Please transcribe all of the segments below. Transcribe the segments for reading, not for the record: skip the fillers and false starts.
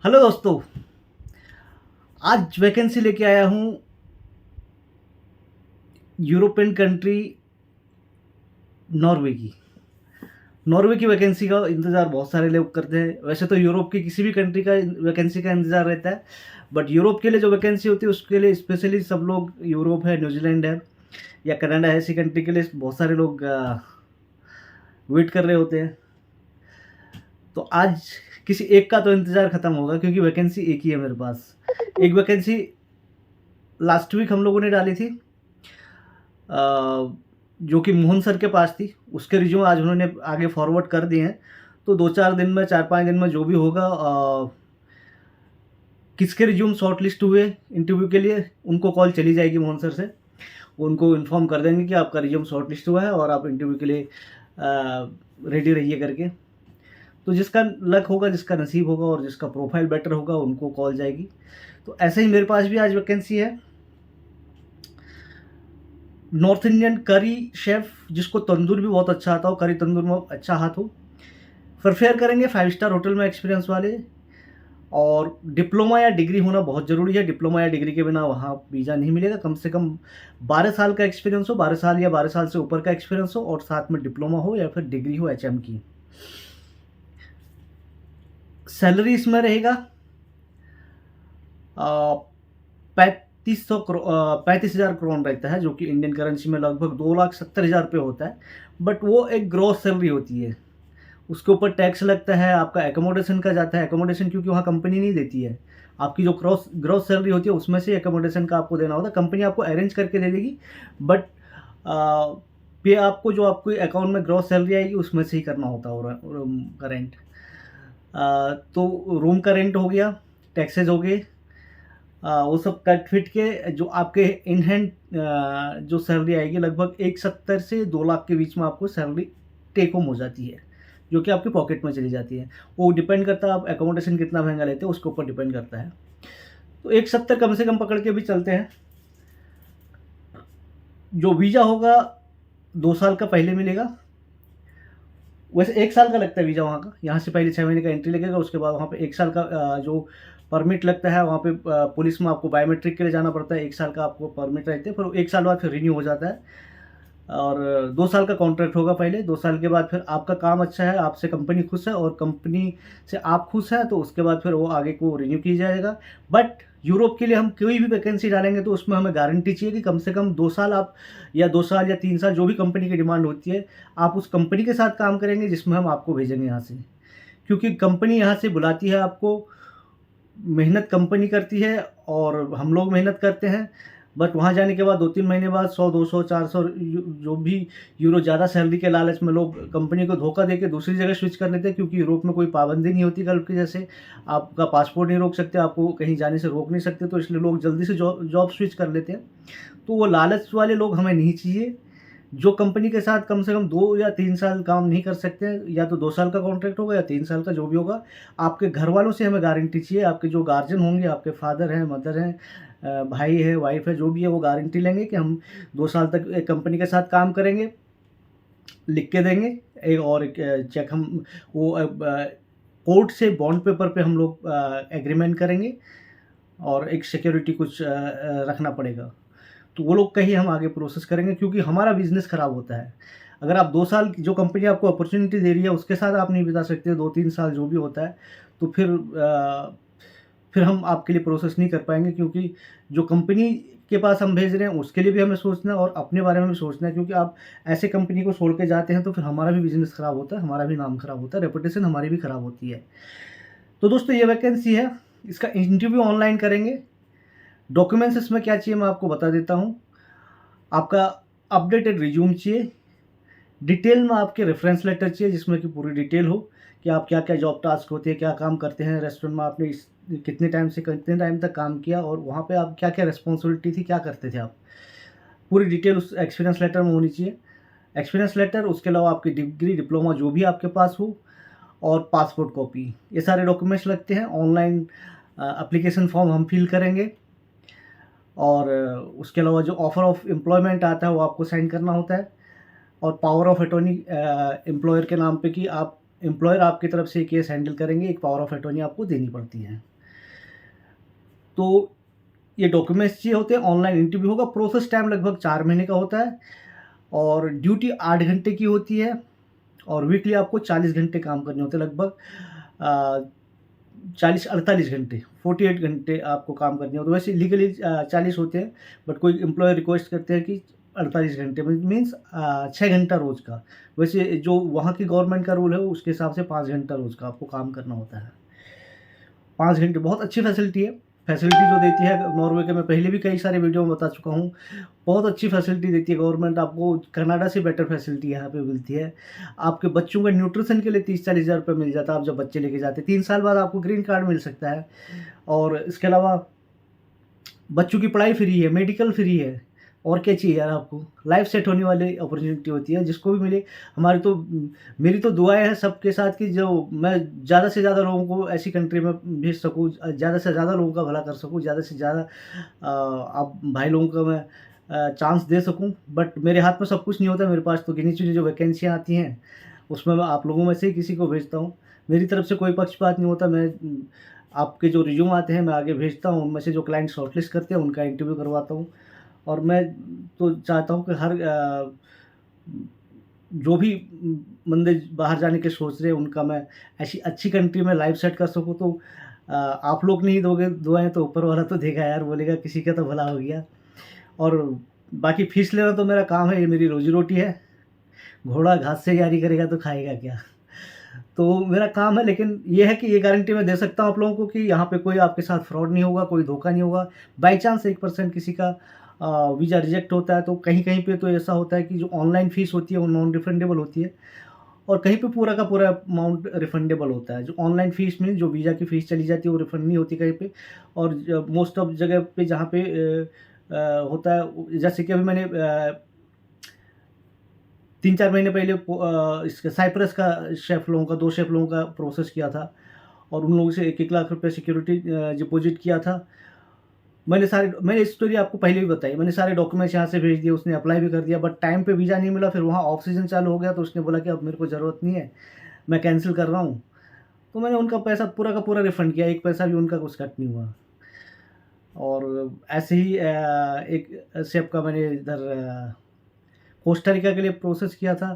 Hello दोस्तों, आज vacancy लेके आया हूँ यूरोपियन कंट्री नॉर्वे की। नॉर्वे की वैकेंसी का इंतज़ार बहुत सारे लोग करते हैं। वैसे तो यूरोप की किसी भी कंट्री का वैकेंसी का इंतज़ार रहता है, बट यूरोप के लिए जो वैकेंसी होती है उसके लिए स्पेशली सब लोग यूरोप है, न्यूजीलैंड है या कनाडा है, ऐसी कंट्री के लिए बहुत सारे लोग वेट कर रहे होते हैं। तो आज किसी एक का तो इंतज़ार ख़त्म होगा क्योंकि वैकेंसी एक ही है मेरे पास। एक वैकेंसी लास्ट वीक हम लोगों ने डाली थी, जो कि मोहन सर के पास थी। उसके रिज्यूम आज उन्होंने आगे फॉरवर्ड कर दिए हैं। तो 2-4 दिन में, 4-5 दिन में जो भी होगा, किसके रिज्यूम शॉर्ट लिस्ट हुए इंटरव्यू के लिए, उनको कॉल चली जाएगी मोहन सर से। उनको इन्फॉर्म कर देंगे कि आपका रिज्यूम शॉर्ट लिस्ट हुआ है और आप इंटरव्यू के लिए रेडी रहिए करके। तो जिसका लक होगा, जिसका नसीब होगा और जिसका प्रोफाइल बेटर होगा, उनको कॉल जाएगी। तो ऐसे ही मेरे पास भी आज वैकेंसी है नॉर्थ इंडियन करी शेफ़, जिसको तंदूर भी बहुत अच्छा आता हो, करी तंदूर में अच्छा हाथ हो। प्रेफर करेंगे 5 स्टार होटल में एक्सपीरियंस वाले, और डिप्लोमा या डिग्री होना बहुत ज़रूरी है। डिप्लोमा या डिग्री के बिना वहाँ वीज़ा नहीं मिलेगा। कम से कम 12 साल का एक्सपीरियंस हो, 12 साल या 12 साल से ऊपर का एक्सपीरियंस हो, और साथ में डिप्लोमा हो या फिर डिग्री हो एचएम की। सैलरी इसमें रहेगा 35,000 क्रोन रहता है, जो कि इंडियन करेंसी में लगभग 2,70,000 रुपये होता है। बट वो एक ग्रॉस सैलरी होती है, उसके ऊपर टैक्स लगता है, आपका एकोमोडेशन का जाता है। एकोमोडेशन क्योंकि वहाँ कंपनी नहीं देती है, आपकी जो ग्रॉस ग्रॉस सैलरी होती है उसमें से एकोमोडेशन का आपको देना होता है। कंपनी आपको अरेंज करके दे देगी, बट पे आपको जो आपको अकाउंट में ग्रॉस सैलरी आएगी उसमें से ही करना होता है रूम का रेंट। तो रूम का रेंट हो गया, टैक्सेज हो गए, वो सब कट फिट के जो आपके इन हैंड जो सैलरी आएगी, लगभग 1,70,000 से 2 लाख के बीच में आपको सैलरी टेक होम हो जाती है, जो कि आपकी पॉकेट में चली जाती है। वो डिपेंड करता है आप एकोमोडेशन कितना महंगा लेते हैं, उसके ऊपर डिपेंड करता है। तो 1,70,000 कम से कम पकड़ के भी चलते हैं। जो वीज़ा होगा 2 साल का पहले मिलेगा। वैसे 1 साल का लगता है वीज़ा वहाँ का। यहाँ से पहले 6 महीने का एंट्री लगेगा, उसके बाद वहाँ पे 1 साल का जो परमिट लगता है वहाँ पे, पुलिस में आपको बायोमेट्रिक के लिए जाना पड़ता है। 1 साल का आपको परमिट रहते हैं, फिर 1 साल बाद फिर रिन्यू हो जाता है। और 2 साल का कॉन्ट्रैक्ट होगा पहले। 2 साल के बाद फिर आपका काम अच्छा है, आपसे कंपनी खुश है और कंपनी से आप खुश हैं, तो उसके बाद फिर वो आगे को रिन्यू किया जाएगा। बट यूरोप के लिए हम कोई भी वैकेंसी डालेंगे तो उसमें हमें गारंटी चाहिए कि कम से कम 2 साल आप, या 2 साल या 3 साल, जो भी कंपनी की डिमांड होती है, आप उस कंपनी के साथ काम करेंगे जिसमें हम आपको भेजेंगे यहाँ से। क्योंकि कंपनी यहाँ से बुलाती है आपको, मेहनत कंपनी करती है और हम लोग मेहनत करते हैं। बट वहाँ जाने के बाद 2-3 महीने बाद 100, 200, 400 जो भी यूरो ज़्यादा सैलरी के लालच में लोग कंपनी को धोखा देके दूसरी जगह स्विच कर लेते हैं, क्योंकि यूरोप में कोई पाबंदी नहीं होती गल्फ के जैसे। आपका पासपोर्ट नहीं रोक सकते, आपको कहीं जाने से रोक नहीं सकते, तो इसलिए लोग जल्दी से जॉब स्विच कर लेते हैं। तो वो लालच वाले लोग हमें नहीं चाहिए। जो कंपनी के साथ कम से कम 2 या 3 साल काम नहीं कर सकते हैं, या तो 2 साल का कॉन्ट्रैक्ट होगा या 3 साल का, जो भी होगा। आपके घर वालों से हमें गारंटी चाहिए, आपके जो गार्जियन होंगे, आपके फादर हैं, मदर हैं, भाई है, वाइफ है, जो भी है, वो गारंटी लेंगे कि हम 2 साल तक एक कंपनी के साथ काम करेंगे, लिख के देंगे। एक और एक चेक हम वो कोर्ट से बॉन्ड पेपर पे हम लोग एग्रीमेंट करेंगे, और एक सिक्योरिटी कुछ रखना पड़ेगा। तो वो लोग का ही हम आगे प्रोसेस करेंगे, क्योंकि हमारा बिज़नेस ख़राब होता है। अगर आप 2 साल जो कंपनी आपको अपॉर्च्युनिटी दे रही है उसके साथ आप नहीं बिता सकते 2-3 साल जो भी होता है, तो फिर हम आपके लिए प्रोसेस नहीं कर पाएँगे। क्योंकि जो कंपनी के पास हम भेज रहे हैं उसके लिए भी हमें सोचना है और अपने बारे में भी सोचना है, क्योंकि आप ऐसे कंपनी को छोड़ के जाते हैं तो फिर हमारा भी बिज़नेस ख़राब होता है, हमारा भी नाम ख़राब होता है, रेपुटेशन हमारी भी ख़राब होती है। तो दोस्तों ये वैकेंसी है, इसका इंटरव्यू ऑनलाइन करेंगे। डॉक्यूमेंट्स इसमें क्या चाहिए मैं आपको बता देता हूँ। आपका अपडेटेड रिज्यूम चाहिए, डिटेल में आपके रेफरेंस लेटर चाहिए जिसमें कि पूरी डिटेल हो कि आप क्या-क्या जॉब टास्क होते हैं, क्या काम करते हैं रेस्टोरेंट में, आपने इस कितने टाइम से कितने टाइम तक काम किया और वहाँ पे आप क्या-क्या रिस्पॉन्सिबिलिटी थी, क्या करते थे आप। पूरी डिटेल उस एक्सपीरियंस लेटर में होनी चाहिए। एक्सपीरियंस लेटर, उसके अलावा आपकी डिग्री, डिप्लोमा जो भी आपके पास हो, और पासपोर्ट कॉपी, ये सारे डॉक्यूमेंट्स लगते हैं। ऑनलाइन एप्लीकेशन फॉर्म हम फिल करेंगे, और उसके अलावा जो ऑफ़र ऑफ एम्प्लॉयमेंट आता है वो आपको साइन करना होता है, और पावर ऑफ अटॉर्नी एम्प्लॉयर के नाम पे कि आप एम्प्लॉयर आपकी तरफ से केस हैंडल करेंगे, एक पावर ऑफ अटॉर्नी आपको देनी पड़ती है। तो ये डॉक्यूमेंट्स चाहिए होते हैं, ऑनलाइन इंटरव्यू होगा, प्रोसेस टाइम लगभग 4 महीने का होता है और ड्यूटी 8 घंटे की होती है और वीकली आपको 40 घंटे काम करने होते हैं, लगभग 40-48 घंटे, 48 घंटे आपको काम करने होते हैं। वैसे लीगली 40 होते हैं, बट कोई एम्प्लॉयर रिक्वेस्ट करते हैं कि 48 घंटे मीन्स 6 घंटा रोज़ का। वैसे जो वहाँ की गवर्नमेंट का रूल है उसके हिसाब से 5 घंटा रोज़ का आपको काम करना होता है। 5 घंटे बहुत अच्छी फैसिलिटी है। फैसिलिटी जो देती है नॉर्वे के, मैं पहले भी कई सारे वीडियो में बता चुका हूँ। बहुत अच्छी फैसिलिटी देती है गवर्नमेंट, आपको कनाडा से बेटर फैसिलिटी यहाँ पे मिलती है। आपके बच्चों का न्यूट्रिशन के लिए 30-40 हज़ार रुपये मिल जाता है, आप जब बच्चे लेके जाते हैं। 3 साल बाद आपको ग्रीन कार्ड मिल सकता है और इसके अलावा बच्चों की पढ़ाई फ्री है, मेडिकल फ्री है। और क्या चाहिए यार आपको? लाइफ सेट होने वाली अपॉर्च्युनिटी होती है, जिसको भी मिले। हमारी तो मेरी तो दुआएँ हैं सबके साथ कि जो मैं ज़्यादा से ज़्यादा लोगों को ऐसी कंट्री में भेज सकूँ, ज़्यादा से ज़्यादा लोगों का भला कर सकूँ, ज़्यादा से ज़्यादा आप भाई लोगों को मैं चांस दे सकूँ। बट मेरे हाथ में सब कुछ नहीं होता, मेरे पास तो गिनी-चुनी जो वैकेंसियाँ आती हैं, उसमें मैं आप लोगों में से ही किसी को भेजता हूँ। मेरी तरफ से कोई पक्षपात नहीं होता, मैं आपके जो रिज़्यूम आते हैं मैं आगे भेजता हूँ, उनमें से जो क्लाइंट शॉर्टलिस्ट करते हैं उनका इंटरव्यू करवाता हूँ। और मैं तो चाहता हूँ कि हर जो भी बंदे बाहर जाने के सोच रहे हैं उनका मैं ऐसी अच्छी कंट्री में लाइफ़ सेट कर सकूँ। तो आप लोग नहीं दोगे दुआएँ तो ऊपर वाला तो देगा यार, बोलेगा किसी का तो भला हो गया। और बाकी फ़ीस लेना तो मेरा काम है, ये मेरी रोज़ी-रोटी है। घोड़ा घास से यारी करेगा तो खाएगा क्या? तो मेरा काम है, लेकिन ये है कि ये गारंटी मैं दे सकता हूँ आप लोगों को कि यहाँ पे कोई आपके साथ फ्रॉड नहीं होगा, कोई धोखा नहीं होगा। बाय चांस 1% किसी का वीज़ा रिजेक्ट होता है तो कहीं-कहीं पे तो ऐसा होता है कि जो ऑनलाइन फ़ीस होती है वो नॉन रिफंडेबल होती है और कहीं पे पूरा का पूरा अमाउंट रिफंडेबल होता है। जो ऑनलाइन फ़ीस में जो वीज़ा की फ़ीस चली जाती है वो रिफंड नहीं होती कहीं पे। और मोस्ट ऑफ जगह पे जहाँ पे होता है, जैसे कि अभी मैंने 3-4 महीने पहले इसका साइप्रस का शेफ़ लोगों का 2 शेफ़ लोगों का प्रोसेस किया था और उन लोगों से 1-1 लाख रुपए सिक्योरिटी डिपॉज़िट किया था। मैंने स्टोरी आपको पहले भी बताई। मैंने सारे डॉक्यूमेंट्स यहाँ से भेज दिए, उसने अप्लाई भी कर दिया, बट टाइम पे वीज़ा नहीं मिला। फिर वहाँ ऑफ सीज़न चालू हो गया तो उसने बोला कि अब मेरे को ज़रूरत नहीं है, मैं कैंसल कर रहा हूँ। तो मैंने उनका पैसा पूरा का पूरा रिफ़ंड किया, 1 पैसा भी उनका कुछ कट नहीं हुआ। और ऐसे ही एक शेफ़ का मैंने इधर कोस्टा रिका के लिए प्रोसेस किया था।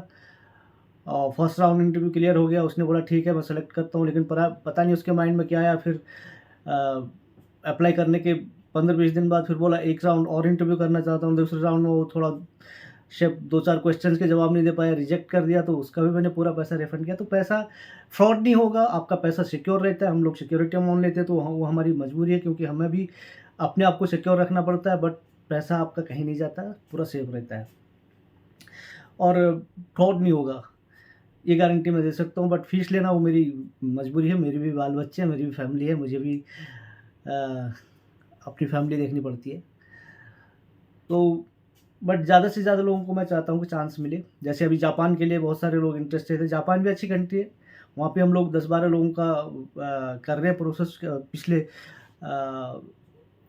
फर्स्ट राउंड इंटरव्यू क्लियर हो गया, उसने बोला ठीक है मैं सेलेक्ट करता हूँ, लेकिन पता नहीं उसके माइंड में क्या आया। फिर अप्लाई करने के 15-20 दिन बाद फिर बोला एक राउंड और इंटरव्यू करना चाहता हूँ। दूसरे राउंड में वो थोड़ा शेफ़ 2-4 क्वेश्चंस के जवाब नहीं दे पाया, रिजेक्ट कर दिया, तो उसका भी मैंने पूरा पैसा रिफंड किया। तो पैसा फ्रॉड नहीं होगा, आपका पैसा सिक्योर रहता है। हम लोग सिक्योरिटी अमाउंट लेते हैं तो वो हमारी मजबूरी है, क्योंकि हमें भी अपने आप को सिक्योर रखना पड़ता है, बट पैसा आपका कहीं नहीं जाता, पूरा सेफ रहता है और फ्रॉड नहीं होगा, ये गारंटी मैं दे सकता हूँ। बट फ़ीस लेना वो मेरी मजबूरी है, मेरे भी बाल-बच्चे हैं, मेरी भी फैमिली है, मुझे भी अ, अपनी फैमिली देखनी पड़ती है। तो बट ज़्यादा से ज़्यादा लोगों को मैं चाहता हूँ कि चांस मिले। जैसे अभी जापान के लिए बहुत सारे लोग इंटरेस्टेड हैं। जापान भी अच्छी कंट्री है। वहाँ पे हम लोग 10-12 लोगों का कर रहे हैं प्रोसेस। पिछले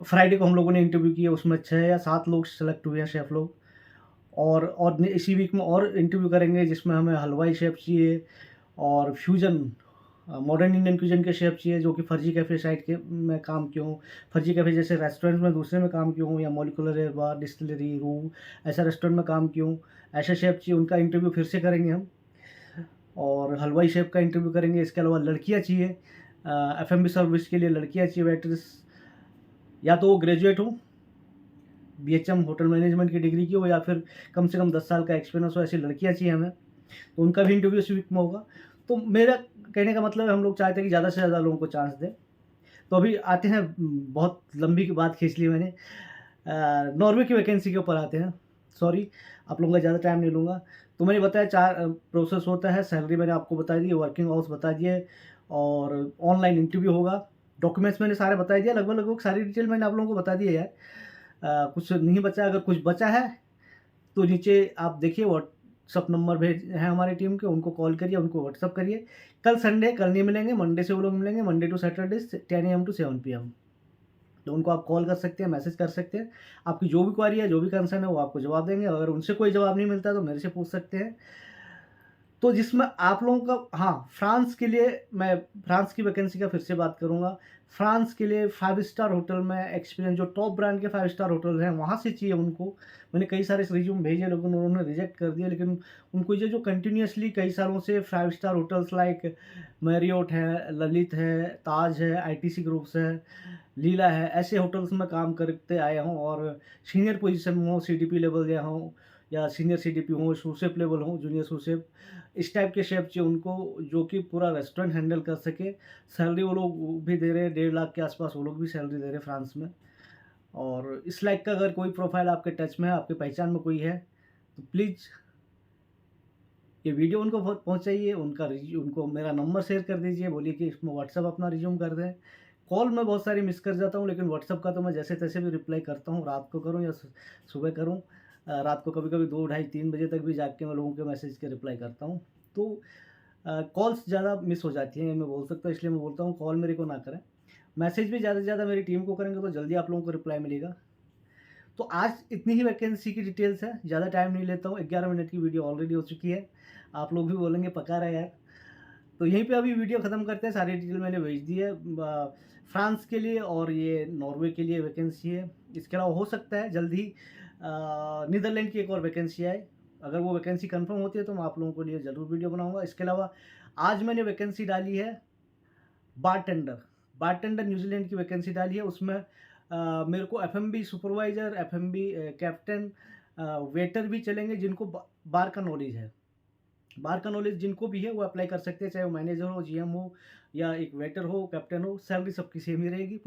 फ्राइडे को हम लोगों ने इंटरव्यू किया, उसमें 6 या 7 लोग सेलेक्ट हुए हैं, शेफ़ लोग। और इसी वीक में और इंटरव्यू करेंगे, जिसमें हमें हलवाई शेफ़ चाहिए और फ्यूज़न मॉडर्न इंडियन क्यूज़न के शेफ़ चाहिए, जो कि फर्जी कैफ़े साइट के में काम किए हों। फर्जी कैफ़े जैसे रेस्टोरेंट में दूसरे में काम किए हों, या मॉलिक्यूलर एयर बार, डिस्टिलरी, रूम, ऐसा रेस्टोरेंट में काम किए हों, ऐसे शेफ़ चाहिए। उनका इंटरव्यू फिर से करेंगे हम। और हलवाई शेफ़ का इंटरव्यू करेंगे। इसके अलावा लड़कियाँ चाहिए, एफ़एमबी सर्विस के लिए लड़कियाँ चाहिए, वेटरेस, या तो वो ग्रेजुएट हो, बीएचएम होटल मैनेजमेंट की डिग्री की हो, या फिर कम से कम 10 साल का एक्सपीरियंस हो। ऐसी लड़कियाँ चाहिए हमें, तो उनका भी इंटरव्यू इसी वीक में होगा। तो मेरा कहने का मतलब है, हम लोग चाहते हैं कि ज़्यादा से ज़्यादा लोगों को चांस दें। तो अभी आते हैं, बहुत लंबी की बात खींच ली मैंने। नॉर्वे की वैकेंसी के ऊपर आते हैं। सॉरी, आप लोगों का ज़्यादा टाइम नहीं लूँगा। तो मैंने बताया 4 प्रोसेस होता है। सैलरी मैंने आपको बता दी, वर्किंग आवर्स बता दिए और ऑनलाइन इंटरव्यू होगा। डॉक्यूमेंट्स मैंने सारे बता दिया, लगभग सारी डिटेल मैंने आप लोगों को बता दी है यार। कुछ नहीं बचा, अगर कुछ बचा है तो नीचे आप देखिए, व्हाट्सअप नंबर भेज है हमारी टीम के, उनको कॉल करिए, उनको व्हाट्सअप करिए। कल संडे, कल नहीं मिलेंगे, मंडे से वो लोग मिलेंगे, Monday to Saturday 10 AM to 7 PM। तो उनको आप कॉल कर सकते हैं, मैसेज कर सकते हैं। आपकी जो भी क्वेरी है, जो भी कंसर्न है, वो आपको जवाब देंगे। अगर उनसे कोई जवाब नहीं मिलता तो मेरे से पूछ सकते हैं। तो जिसमें आप लोगों का, हाँ, फ्रांस के लिए मैं फ्रांस की वैकेंसी का फिर से बात करूँगा। फ्रांस के लिए 5 स्टार होटल में एक्सपीरियंस, जो टॉप ब्रांड के 5 स्टार होटल हैं, वहाँ से चाहिए उनको। मैंने कई सारे रिज़्यूम भेजे, लेकिन उन्होंने रिजेक्ट कर दिया। लेकिन उनको ये जो कंटिन्यूअसली कई सालों से 5 स्टार होटल्स लाइक मैरियट है, ललित है, ताज है, आईटीसी ग्रुप्स है, लीला है, ऐसे होटल्स में काम करते आया हूँ और सीनियर पोजीशन में हूँ, सीडीपी लेवल या हूँ या सीनियर सीडीपी हूँ, सूसेप लेवल हूँ, जूनियर सूसेप, इस टाइप के शेफ चाहिए उनको, जो कि पूरा रेस्टोरेंट हैंडल कर सके। सैलरी वो लोग भी दे रहे हैं, 1.5 लाख के आसपास वो लोग भी सैलरी दे रहे हैं फ्रांस में। और इस लाइक का अगर कोई प्रोफाइल आपके टच में है, आपके पहचान में कोई है, तो प्लीज़ ये वीडियो उनको बहुत पहुँचाइए, उनको मेरा नंबर शेयर कर दीजिए, बोलिए कि इसमें व्हाट्सएप अपना रिज़्यूम कर दें। कॉल मैं बहुत सारी मिस कर जाता हूँ, लेकिन व्हाट्सएप का तो मैं जैसे-तैसे भी रिप्लाई करता हूँ, रात को करूँ या सुबह करूँ। रात को कभी-कभी 2 ढाई 3 बजे तक भी जाग के मैं लोगों के मैसेज के रिप्लाई करता हूँ। तो कॉल्स ज़्यादा मिस हो जाती हैं, मैं बोल सकता हूँ, इसलिए मैं बोलता हूँ कॉल मेरे को ना करें। मैसेज भी ज़्यादा से ज़्यादा मेरी टीम को करेंगे तो जल्दी आप लोगों को रिप्लाई मिलेगा। तो आज इतनी ही वैकेंसी की डिटेल्स है, ज़्यादा टाइम नहीं लेता हूँ, 11 मिनट की वीडियो ऑलरेडी हो चुकी है। आप लोग भी बोलेंगे पका रहा है यार। तो यहीं पे अभी वीडियो ख़त्म करते हैं, सारी डिटेल मैंने भेज दी है। फ्रांस के लिए और ये नॉर्वे के लिए वैकेंसी है। इसके अलावा हो सकता है जल्द ही नीदरलैंड की एक और वैकेंसी आए। अगर वो वैकेंसी कन्फर्म होती है तो मैं आप लोगों के लिए ज़रूर वीडियो बनाऊँगा। इसके अलावा आज मैंने वैकेंसी डाली है बारटेंडर। बारटेंडर न्यूज़ीलैंड की वैकेंसी डाली है, उसमें मेरे को FMB supervisor, FMB captain, waiter भी चलेंगे जिनको बार का नॉलेज है। बार का नॉलेज जिनको भी है वो अप्लाई कर सकते हैं, चाहे वो मैनेजर हो, जीएम हो या एक वेटर हो, कैप्टन हो, सैलरी सबकी सेम ही रहेगी।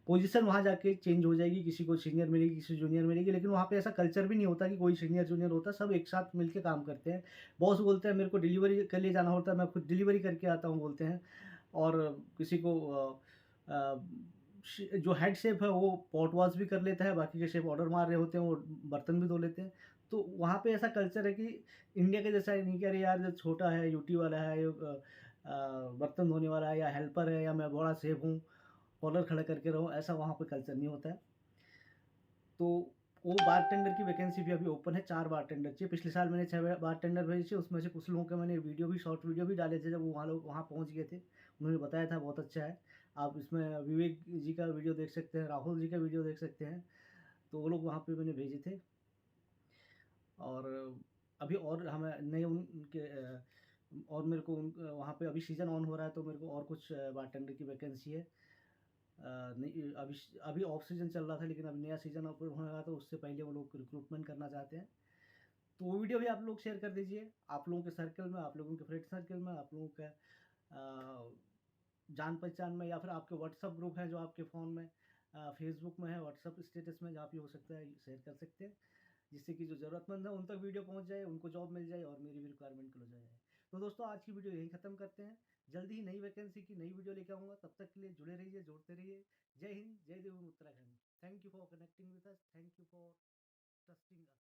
पोजीशन वहाँ जाके चेंज हो जाएगी, किसी को सीनियर मिलेगी, किसी को जूनियर मिलेगी, लेकिन वहाँ पे ऐसा कल्चर भी नहीं होता कि कोई सीनियर जूनियर होता, सब एक साथ मिलके काम करते हैं। बॉस बोलते हैं मेरे को डिलीवरी के लिए जाना होता है, मैं खुद डिलीवरी करके आता हूँ बोलते हैं। और किसी को जो हेड शेफ़ है वो पॉट वॉश भी कर लेता है, बाकी के शेफ़ ऑर्डर मार रहे होते हैं, वो बर्तन भी धो लेते हैं। तो वहाँ पे ऐसा कल्चर है कि इंडिया के जैसा नहीं कि अरे यार जो छोटा है, यूटी वाला है, बर्तन धोने वाला है या हेल्पर है या मैं बड़ा शेफ़ हूँ, कॉलर खड़ा करके रहो, ऐसा वहाँ पे कल्चर नहीं होता है। तो वो बारटेंडर की वैकेंसी भी अभी ओपन है, 4 बारटेंडर चाहिए। पिछले साल मैंने 6 बारटेंडर भेजे, उसमें से कुछ लोगों के मैंने वीडियो भी, शॉर्ट वीडियो भी डाले थे, जब वो वहाँ लोग वहाँ पहुँच गए थे। उन्होंने बताया था बहुत अच्छा है। आप इसमें विवेक जी का वीडियो देख सकते हैं, राहुल जी का वीडियो देख सकते हैं। तो वो लोग वहाँ पे मैंने भेजे थे। और अभी और हमें नए उनके और मेरे को वहाँ पे अभी सीज़न ऑन हो रहा है, तो मेरे को और कुछ बारटेंडर की वैकेंसी है। नहीं, अभी ऑफ सीज़न चल रहा था, लेकिन अभी नया सीज़न ओपन होने वाला है, तो उससे पहले वो लोग रिक्रूटमेंट करना चाहते हैं। तो वो वीडियो भी आप लोग शेयर कर दीजिए। आप लोगों के सर्कल में, आप लोगों के फ्रेंड सर्कल में, आप लोगों के जान-पहचान में, या फिर आपके व्हाट्सएप ग्रुप है जो आपके फ़ोन में, फेसबुक में है, व्हाट्सएप स्टेटस में, जहाँ पे हो सकता है शेयर कर सकते हैं। जिससे कि जो ज़रूरतमंद है उन तक वीडियो पहुँच जाए, उनको जॉब मिल जाए और मेरी भी रिक्वायरमेंट क्लोज़ हो जाए। तो दोस्तों आज की वीडियो यहीं ख़त्म करते हैं। जल्दी ही नई वैकेंसी की नई वीडियो लेके आऊँगा, तब तक के लिए जुड़े रहिए, जोड़ते रहिए। जय हिंद, जय देव Uttarakhand. Thank you for connecting with us, thank you for trusting us.